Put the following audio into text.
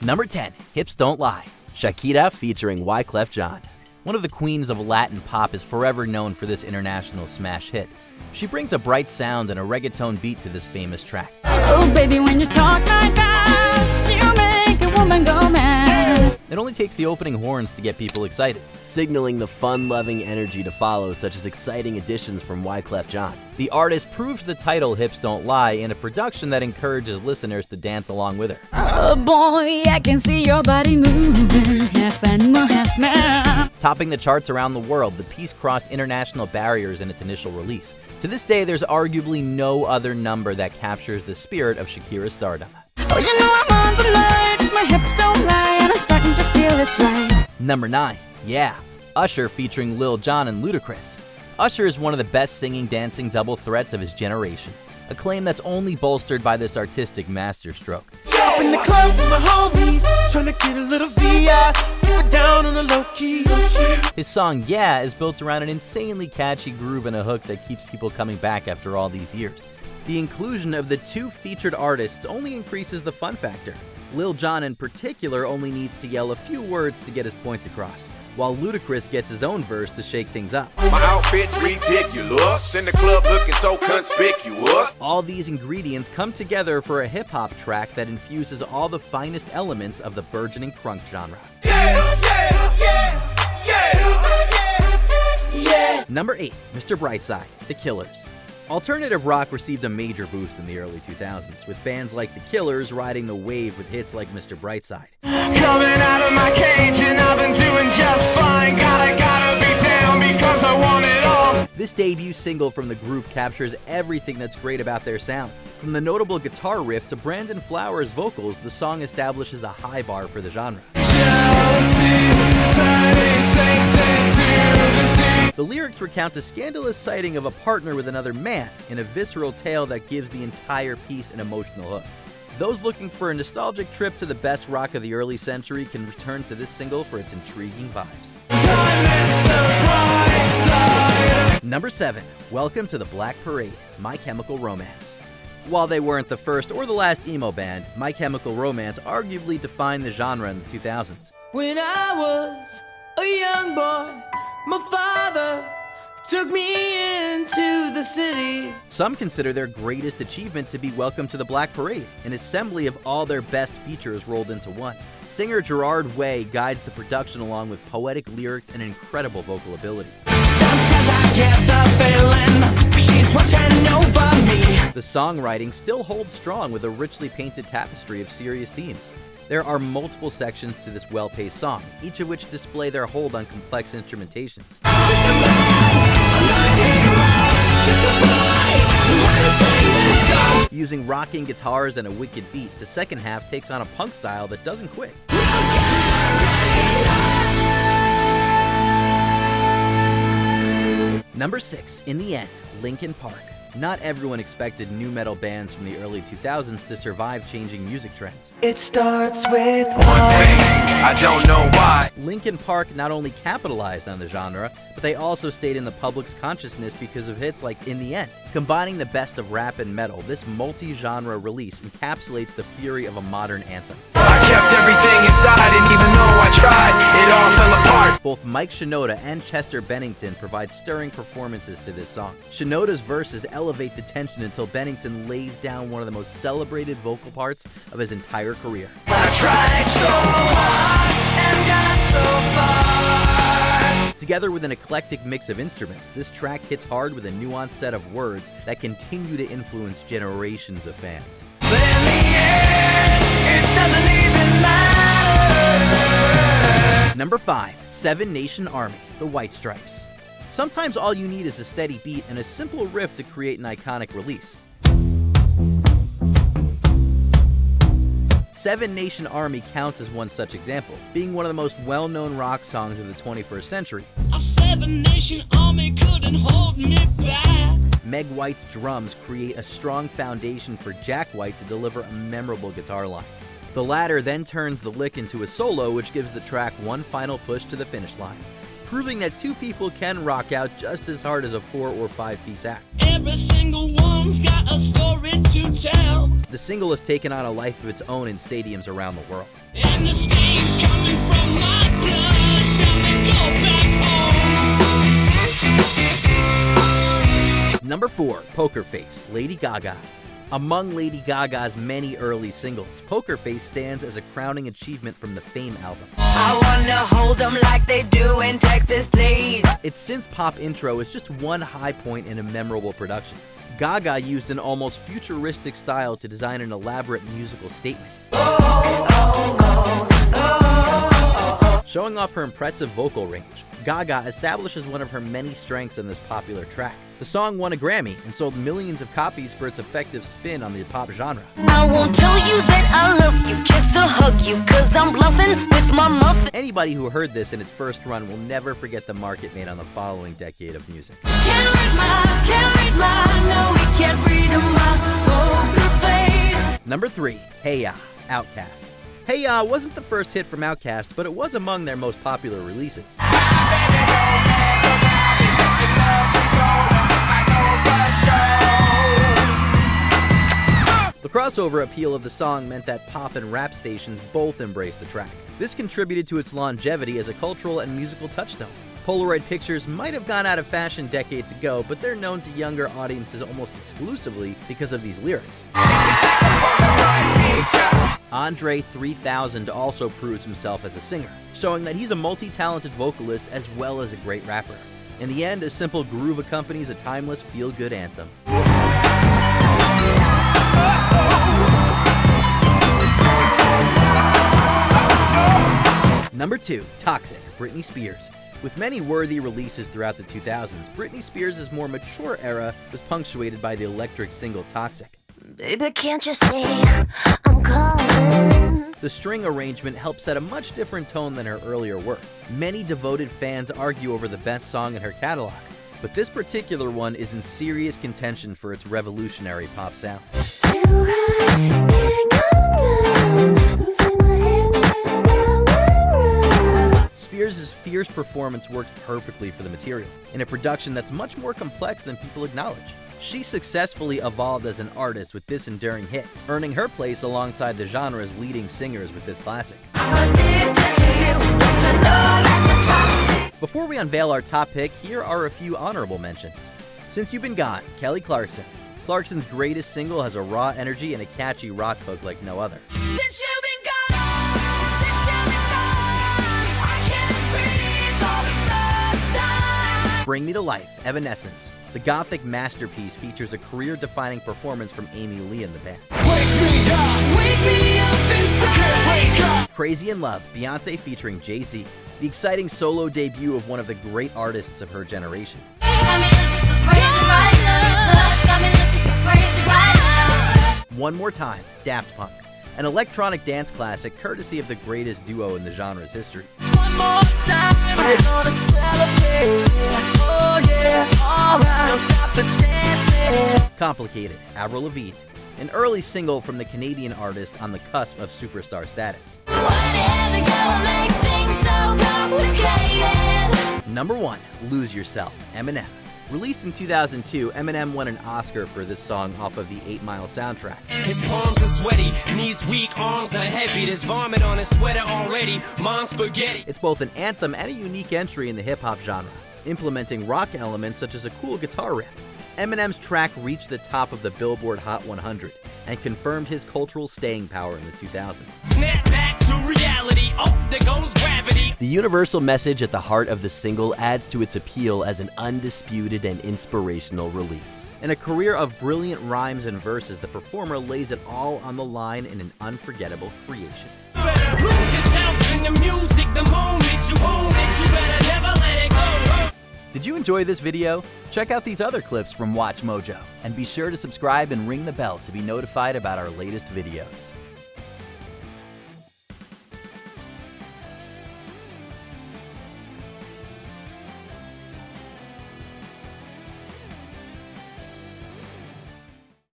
Number 10, Hips Don't Lie, Shakira featuring Wyclef Jean. One of the queens of Latin pop is forever known for this international smash hit. She brings a bright sound and a reggaeton beat to this famous track. Oh baby, when you talk like that, you make a woman go mad. It only takes the opening horns to get people excited, signaling the fun-loving energy to follow, such as exciting additions from Wyclef Jean. The artist proves the title Hips Don't Lie in a production that encourages listeners to dance along with her. Oh boy, I can see your body moving, half animal, half man. Topping the charts around the world, the piece crossed international barriers in its initial release. To this day, there's arguably no other number that captures the spirit of Shakira's stardom. Oh, you know I'm on tonight, my hips don't lie, and I'm starting to feel it's right. Number 9, yeah, Usher featuring Lil Jon and Ludacris. Usher is one of the best singing, dancing double threats of his generation, a claim that's only bolstered by this artistic masterstroke. Up in the club with my homies, trying to get a little VI, keep it down on the low key. His song Yeah is built around an insanely catchy groove and a hook that keeps people coming back after all these years. The inclusion of the two featured artists only increases the fun factor. Lil Jon in particular only needs to yell a few words to get his point across, while Ludacris gets his own verse to shake things up. My outfit's ridiculous, in the club looking so conspicuous. All these ingredients come together for a hip-hop track that infuses all the finest elements of the burgeoning crunk genre. Number 8, Mr. Brightside, The Killers. Alternative rock received a major boost in the early 2000s, with bands like The Killers riding the wave with hits like Mr. Brightside. Coming out of my cage and I've been doing just fine. Gotta be down because I want it all. This debut single from the group captures everything that's great about their sound. From the notable guitar riff to Brandon Flowers' vocals, the song establishes a high bar for the genre. The lyrics recount a scandalous sighting of a partner with another man in a visceral tale that gives the entire piece an emotional hook. Those looking for a nostalgic trip to the best rock of the early century can return to this single for its intriguing vibes. Number 7, Welcome to the Black Parade, My Chemical Romance. While they weren't the first or the last emo band, My Chemical Romance arguably defined the genre in the 2000s. When I was a young boy, my father took me into the city. Some consider their greatest achievement to be Welcome to the Black Parade, an assembly of all their best features rolled into one. Singer Gerard Way guides the production along with poetic lyrics and incredible vocal ability. Sometimes I get the feeling she's watching over me. The songwriting still holds strong with a richly painted tapestry of serious themes. There are multiple sections to this well-paced song, each of which display their hold on complex instrumentations. Using rocking guitars and a wicked beat, the second half takes on a punk style that doesn't quit. Number 6, In the End, Linkin Park. Not everyone expected nu metal bands from the early 2000s to survive changing music trends. It starts with One thing, I don't know why. Linkin Park not only capitalized on the genre, but they also stayed in the public's consciousness because of hits like In the End. Combining the best of rap and metal, this multi-genre release encapsulates the fury of a modern anthem. I kept everything inside, and even though I tried, it all fell apart. Both Mike Shinoda and Chester Bennington provide stirring performances to this song. Shinoda's verses elevate the tension until Bennington lays down one of the most celebrated vocal parts of his entire career. I tried so hard and got so far. Together with an eclectic mix of instruments, this track hits hard with a nuanced set of words that continue to influence generations of fans. But in the end, it doesn't even matter. Number 5, Seven Nation Army, The White Stripes. Sometimes all you need is a steady beat and a simple riff to create an iconic release. Seven Nation Army counts as one such example, being one of the most well-known rock songs of the 21st century. A Seven Nation Army couldn't hold me back. Meg White's drums create a strong foundation for Jack White to deliver a memorable guitar line. The latter then turns the lick into a solo, which gives the track one final push to the finish line. proving that two people can rock out just as hard as a 4 or 5 piece act. Every single one's got a story to tell. The single has taken on a life of its own in stadiums around the world. And the stains coming from my blood tell me go back home. Number 4, Pokerface, Lady Gaga. Among Lady Gaga's many early singles, Pokerface stands as a crowning achievement from the Fame album. I wanna hold them like they do in Texas, please. Its synth-pop intro is just one high point in a memorable production. Gaga used an almost futuristic style to design an elaborate musical statement. Showing off her impressive vocal range, Gaga establishes one of her many strengths on this popular track. The song won a Grammy and sold millions of copies for its effective spin on the pop genre. I won't tell you that I love you, just to hug you, cause I'm bluffing with my muffin. Anybody who heard this in its first run will never forget the mark it made on the following decade of music. Can't read my, no, we can't read my poker face. Number 3, Hea Outcast. Hea wasn't the first hit from Outkast, but it was among their most popular releases. The crossover appeal of the song meant that pop and rap stations both embraced the track. This contributed to its longevity as a cultural and musical touchstone. Polaroid pictures might have gone out of fashion decades ago, but they're known to younger audiences almost exclusively because of these lyrics. Andre 3000 also proves himself as a singer, showing that he's a multi-talented vocalist as well as a great rapper. In the end, a simple groove accompanies a timeless feel-good anthem. Number 2, Toxic, Britney Spears. With many worthy releases throughout the 2000s, Britney Spears' more mature era was punctuated by the electric single Toxic. Baby, can't you see I'm calling? The string arrangement helped set a much different tone than her earlier work. Many devoted fans argue over the best song in her catalog, but this particular one is in serious contention for its revolutionary pop sound. Spears' fierce performance worked perfectly for the material, in a production that's much more complex than people acknowledge. She successfully evolved as an artist with this enduring hit, earning her place alongside the genre's leading singers with this classic. Before we unveil our top pick, here are a few honorable mentions. Since You've Been Gone, Kelly Clarkson. Clarkson's greatest single has a raw energy and a catchy rock hook like no other. Since you've been gone, I can't breathe for the first time. Bring Me to Life, Evanescence. The gothic masterpiece features a career-defining performance from Amy Lee in the band. Wake me up inside. Crazy in Love, Beyonce featuring Jay-Z. The exciting solo debut of one of the great artists of her generation. One More Time, Daft Punk. An electronic dance classic courtesy of the greatest duo in the genre's history. One more time, we're gonna celebrate. Oh yeah, alright, don't stop the dancing. Complicated, Avril Lavigne. An early single from the Canadian artist on the cusp of superstar status. Number 1, Lose Yourself, Eminem. Released in 2002, Eminem won an Oscar for this song off of the 8 Mile soundtrack. His palms are sweaty, knees weak, arms are heavy. There's vomit on his sweater already, mom's spaghetti. It's both an anthem and a unique entry in the hip-hop genre, implementing rock elements such as a cool guitar riff. Eminem's track reached the top of the Billboard Hot 100 and confirmed his cultural staying power in the 2000s. Snap back to reality, oh, there goes gravity. The universal message at the heart of the single adds to its appeal as an undisputed and inspirational release. In a career of brilliant rhymes and verses, the performer lays it all on the line in an unforgettable creation. You better lose yourself in the music the moment you own it. You better never let it go. Did you enjoy this video? Check out these other clips from Watch Mojo, and be sure to subscribe and ring the bell to be notified about our latest videos.